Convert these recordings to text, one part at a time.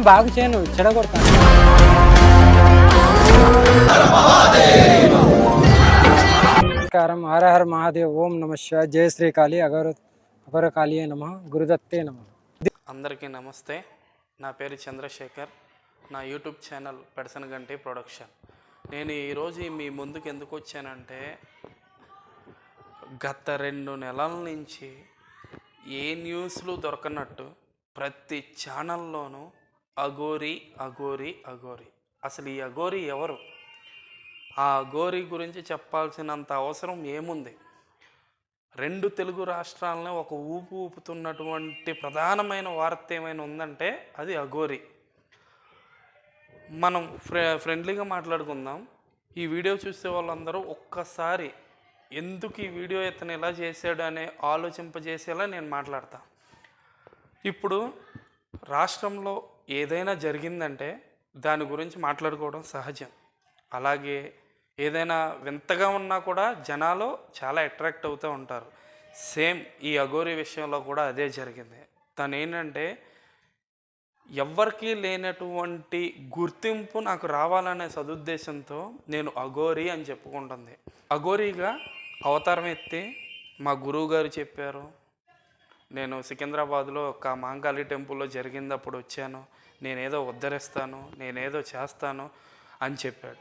బాగు చేయను, చెడగొడతాను. నమస్కారం. హర హర మహాదేవ్. ఓం నమ శివాయ. జయ శ్రీకాళి. అగరకాళియే నమ. గురుదత్తే నమ. అందరికీ నమస్తే. నా పేరు చంద్రశేఖర్. నా యూట్యూబ్ ఛానల్ పెడసనగంటి ప్రొడక్షన్. నేను ఈరోజు మీ ముందుకు ఎందుకు వచ్చానంటే, గత 2 నెలల నుంచి ఏ న్యూస్లు దొరకనట్టు ప్రతి ఛానల్లోనూ అఘోరీ అఘోరీ అఘోరీ. అసలు ఈ అఘోరీ ఎవరు? ఆ అఘోరీ గురించి చెప్పాల్సినంత అవసరం ఏముంది? 2 తెలుగు రాష్ట్రాలని ఒక ఊపుతున్నటువంటి ప్రధానమైన వార్త ఏమైనా ఉందంటే అది అఘోరీ. మనం ఫ్రెండ్లీగా మాట్లాడుకుందాం. ఈ వీడియో చూసే వాళ్ళందరూ ఒక్కసారి ఎందుకు ఈ వీడియో ఇతను ఎలా చేశాడు అనే ఆలోచింపజేసేలా నేను మాట్లాడతా. ఇప్పుడు రాష్ట్రంలో ఏదైనా జరిగిందంటే దాని గురించి మాట్లాడుకోవడం సహజం. అలాగే ఏదైనా వింతగా ఉన్నా కూడా జనాలు చాలా అట్రాక్ట్ అవుతూ ఉంటారు. సేమ్ ఈ అఘోరీ విషయంలో కూడా అదే జరిగింది. తను ఏంటంటే, ఎవ్వరికీ లేనటువంటి గుర్తింపు నాకు రావాలనే సదుద్దేశంతో నేను అఘోరీ అని చెప్పుకుంటుంది. అఘోరీగా అవతారం ఎత్తి మా గురువు గారు చెప్పారు. నేను సికింద్రాబాద్లో ఒక మహంకాళి టెంపుల్లో జరిగినప్పుడు వచ్చాను, నేనేదో ఉద్ధరిస్తాను, నేనేదో చేస్తాను అని చెప్పాడు.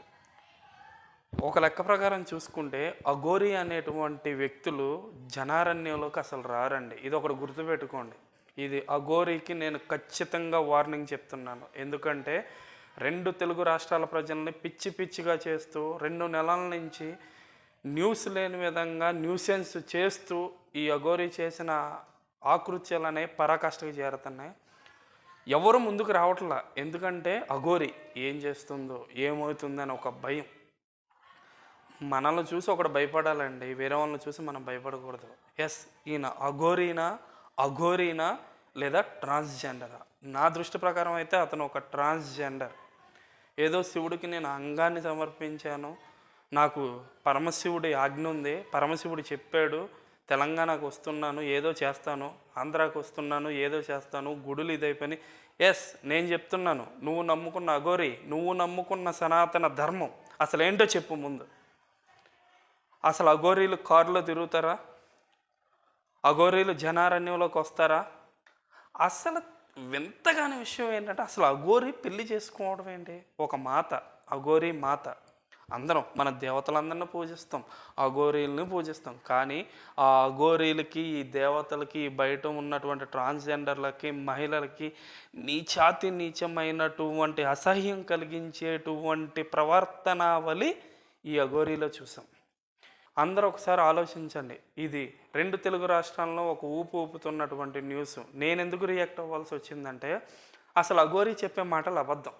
ఒక లెక్క ప్రకారం చూసుకుంటే అఘోరీ అనేటువంటి వ్యక్తులు జనారణ్యంలోకి అసలు రారండి. ఇది ఒకటి గుర్తుపెట్టుకోండి. ఇది అఘోరీకి నేను ఖచ్చితంగా వార్నింగ్ చెప్తున్నాను. ఎందుకంటే 2 తెలుగు రాష్ట్రాల ప్రజల్ని పిచ్చి పిచ్చిగా చేస్తూ 2 నెలల నుంచి న్యూస్ లేని విధంగా న్యూసెన్స్ చేస్తూ ఈ అఘోరీ చేసిన ఆకృత్యాలనే పరాకాష్ఠకు చేరుతున్నాయి. ఎవరు ముందుకు రావట్లా. ఎందుకంటే అఘోరీ ఏం చేస్తుందో ఏమవుతుందని ఒక భయం. మనల్ని చూసి ఒకడు భయపడాలండి, వేరే వాళ్ళని చూసి మనం భయపడకూడదు. ఎస్, ఈయన అఘోరీనా లేదా ట్రాన్స్జెండరా? నా దృష్టి ప్రకారం అయితే అతను ఒక ట్రాన్స్జెండర్. ఏదో శివుడికి నేను అంగాన్ని సమర్పించాను, నాకు పరమశివుడి ఆజ్ఞ ఉంది, పరమశివుడు చెప్పాడు, తెలంగాణకు వస్తున్నాను ఏదో చేస్తాను, ఆంధ్రాకు వస్తున్నాను ఏదో చేస్తాను, గుడులు ఇదైపోయి. ఎస్, నేను చెప్తున్నాను, నువ్వు నమ్ముకున్న అఘోరీ, నువ్వు నమ్ముకున్న సనాతన ధర్మం అసలు ఏంటో చెప్పు ముందు. అసలు అఘోరీలు కారులో తిరుగుతారా? అఘోరీలు జనారణ్యంలోకి వస్తారా? అసలు వింతగాని విషయం ఏంటంటే, అసలు అఘోరీ పెళ్లి చేసుకోవడం ఏంటి? ఒక మాత, అఘోరీ మాత. అందరం మన దేవతలందరినీ పూజిస్తాం, అఘోరీలని పూజిస్తాం. కానీ ఆ అఘోరీలకి, ఈ దేవతలకి, బయట ఉన్నటువంటి ట్రాన్స్జెండర్లకి, మహిళలకి నీచమైనటువంటి అసహ్యం కలిగించేటువంటి ప్రవర్తనావళి ఈ అఘోరీలో చూసాం. అందరూ ఒకసారి ఆలోచించండి. ఇది 2 తెలుగు రాష్ట్రాల్లో ఒక ఊపుతున్నటువంటి న్యూస్. నేను ఎందుకు రియాక్ట్ అవ్వాల్సి వచ్చిందంటే, అసలు అఘోరీ చెప్పే మాటలు అబద్ధం.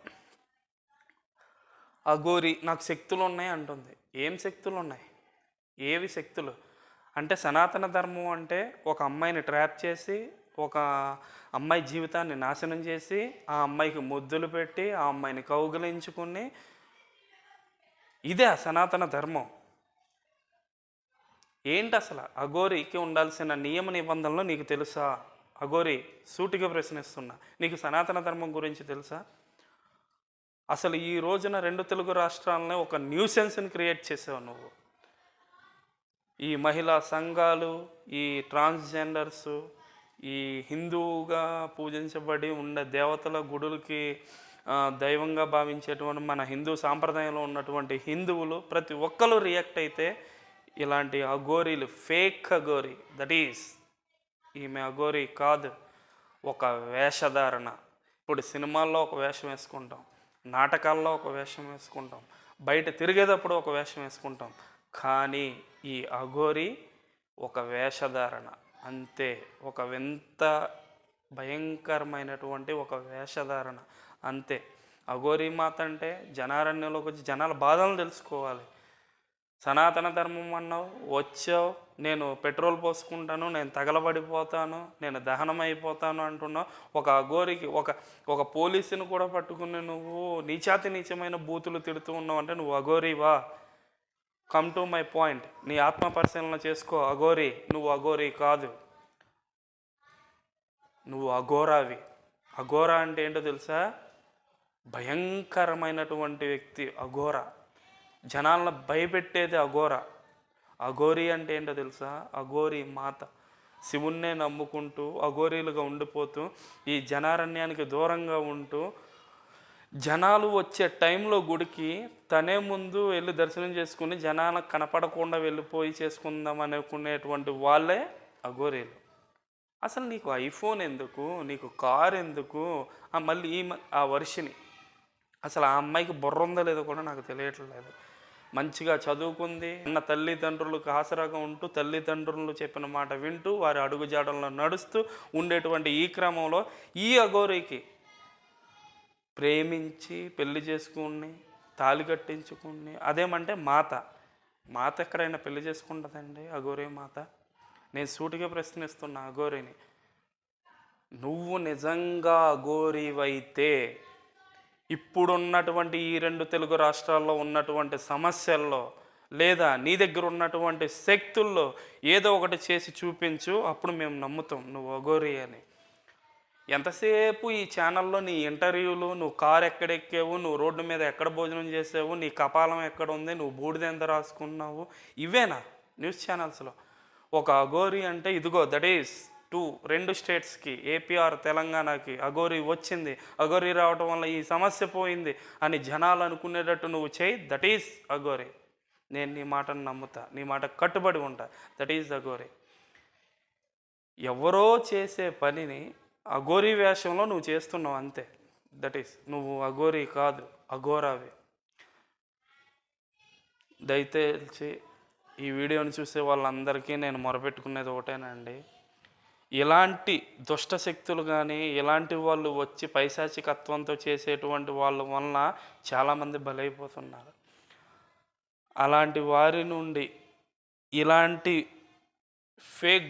అఘోరీ నాకు శక్తులు ఉన్నాయి అంటుంది. ఏం శక్తులు ఉన్నాయి? ఏవి శక్తులు అంటే, సనాతన ధర్మం అంటే ఒక అమ్మాయిని ట్రాప్ చేసి, ఒక అమ్మాయి జీవితాన్ని నాశనం చేసి, ఆ అమ్మాయికి ముద్దులు పెట్టి, ఆ అమ్మాయిని కౌగిలించుకుని, ఇదే సనాతన ధర్మం. ఏంటి అసలు అఘోరీకి ఉండాల్సిన నియమ నిబంధనలు నీకు తెలుసా? అఘోరీ, సూటిగా ప్రశ్నిస్తున్నా, నీకు సనాతన ధర్మం గురించి తెలుసా? అసలు ఈ రోజున 2 తెలుగు రాష్ట్రాలనే ఒక న్యూసెన్స్ని క్రియేట్ చేసావు నువ్వు. ఈ మహిళా సంఘాలు, ఈ ట్రాన్స్జెండర్సు, ఈ హిందువుగా పూజించబడి ఉండే దేవతల గుడులకి దైవంగా భావించేటువంటి మన హిందూ సాంప్రదాయంలో ఉన్నటువంటి హిందువులు ప్రతి ఒక్కరు రియాక్ట్ అయితే, ఇలాంటి అఘోరీలు, ఫేక్ అఘోరీ, దట్ ఈస్ ఈమె అఘోరీ కాదు, ఒక వేషధారణ. ఇప్పుడు సినిమాల్లో ఒక వేషం వేసుకుంటాం, నాటకాల్లో ఒక వేషం వేసుకుంటాం, బయట తిరిగేటప్పుడు ఒక వేషం వేసుకుంటాం. కానీ ఈ అఘోరీ ఒక వేషధారణ అంతే. ఒక వింత భయంకరమైనటువంటి ఒక వేషధారణ అంతే. అఘోరీ మాత అంటే జనారణ్యంలోకి వచ్చి జనాల బాధలను తెలుసుకోవాలి. సనాతన ధర్మం అన్నావు, వచ్చావు, నేను పెట్రోల్ పోసుకుంటాను, నేను తగలబడిపోతాను, నేను దహనం అయిపోతాను అంటున్నావు. ఒక అఘోరికి, ఒక పోలీసుని కూడా పట్టుకుని నువ్వు నీచమైన బూతులు తిడుతూ ఉన్నావు అంటే నువ్వు అఘోరీవా? Come to my point. నీ ఆత్మ పరిశీలన చేసుకో. అఘోరీ, నువ్వు అఘోరీ కాదు, నువ్వు అఘోరావి. అఘోరా అంటే ఏంటో తెలుసా? భయంకరమైనటువంటి వ్యక్తి అఘోర. జనాలను భయపెట్టేది అఘోర. అఘోరి అంటే ఏంటో తెలుసా? అఘోరి మాత. శివున్నే నమ్ముకుంటూ అఘోరీలుగా ఉండిపోతూ ఈ జనారణ్యానికి దూరంగా ఉంటూ జనాలు వచ్చే టైంలో గుడికి తనే ముందు వెళ్ళి దర్శనం చేసుకుని జనాలకు కనపడకుండా వెళ్ళిపోయి చేసుకుందాం అనుకునేటువంటి వాళ్ళే అఘోరీలు. అసలు నీకు ఐఫోన్ ఎందుకు, నీకు కార్ ఎందుకు, మళ్ళీ ఆ వర్షిని అసలు ఆ అమ్మాయికి బుర్ర ఉందో లేదో కూడా నాకు తెలియట్లేదు. మంచిగా చదువుకుంది, అన్న తల్లిదండ్రులకు ఆసరాగా ఉంటూ తల్లిదండ్రులు చెప్పిన మాట వింటూ వారి అడుగుజాడల్లో నడుస్తూ ఉండేటువంటి ఈ క్రమంలో ఈ అఘోరికి ప్రేమించి పెళ్లి చేసుకుని తాళి కట్టించుకుని, అదేమంటే మాత ఎక్కడైనా పెళ్లి చేసుకుంటుందండి? అఘోరి మాత. నేను సూటిగా ప్రశ్నిస్తున్నా అఘోరిని. నువ్వు నిజంగా అఘోరివైతే ఇప్పుడున్నటువంటి ఈ 2 తెలుగు రాష్ట్రాల్లో ఉన్నటువంటి సమస్యల్లో లేదా నీ దగ్గర ఉన్నటువంటి శక్తుల్లో ఏదో ఒకటి చేసి చూపించు, అప్పుడు మేము నమ్ముతాం నువ్వు అఘోరి అని. ఎంతసేపు ఈ ఛానల్లో నీ ఇంటర్వ్యూలు, నువ్వు కారు ఎక్కడెక్కావు, నువ్వు రోడ్డు మీద ఎక్కడ భోజనం చేసావు, నీ కపాలం ఎక్కడ ఉంది, నువ్వు బూడిద ఎంత రాసుకున్నావు, ఇవేనా న్యూస్ ఛానల్స్లో? ఒక అఘోరి అంటే ఇదిగో దట్ ఈస్ 2 స్టేట్స్కి, ఏపీఆర్ తెలంగాణకి అఘోరి వచ్చింది, అఘోరి రావటం వల్ల ఈ సమస్య పోయింది అని జనాలు అనుకునేటట్టు నువ్వు చేయి, దట్ ఈస్ అఘోరి. నేను నీ మాటను నమ్ముతా, నీ మాట కట్టుబడి ఉంటా. That is Aghori. ఎవరో చేసే పనిని అఘోరి వేషంలో నువ్వు చేస్తున్నావు అంతే. దట్ ఈస్ నువ్వు అఘోరి కాదు, అఘోరావి. దయచేసి ఈ వీడియోని చూసే వాళ్ళందరికీ నేను మొరపెట్టుకునేది ఒకటేనండి, ఇలాంటి దుష్ట శక్తులు కానీ ఇలాంటి వాళ్ళు వచ్చి పైశాచికత్వంతో చేసేటువంటి వాళ్ళ వలన చాలామంది బలైపోతున్నారు. అలాంటి వారి నుండి ఇలాంటి ఫేక్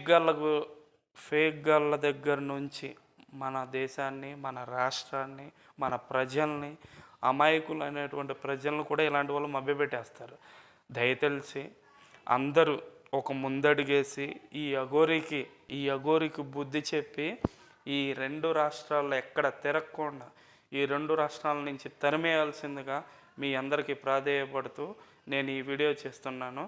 గళ్ళ దగ్గర నుంచి మన దేశాన్ని, మన రాష్ట్రాన్ని, మన ప్రజల్ని, అమాయకులు అనేటువంటి ప్రజలను కూడా ఇలాంటి వాళ్ళు మభ్యపెట్టేస్తారు. దయతెలిసి అందరూ ఒక ముందడుగేసి ఈ అఘోరికి బుద్ధి చెప్పి ఈ 2 రాష్ట్రాల్లో ఎక్కడ తిరగకుండా ఈ 2 రాష్ట్రాల నుంచి తరిమేయాల్సిందిగా మీ అందరికీ ప్రాధేయపడుతూ నేను ఈ వీడియో చేస్తున్నాను.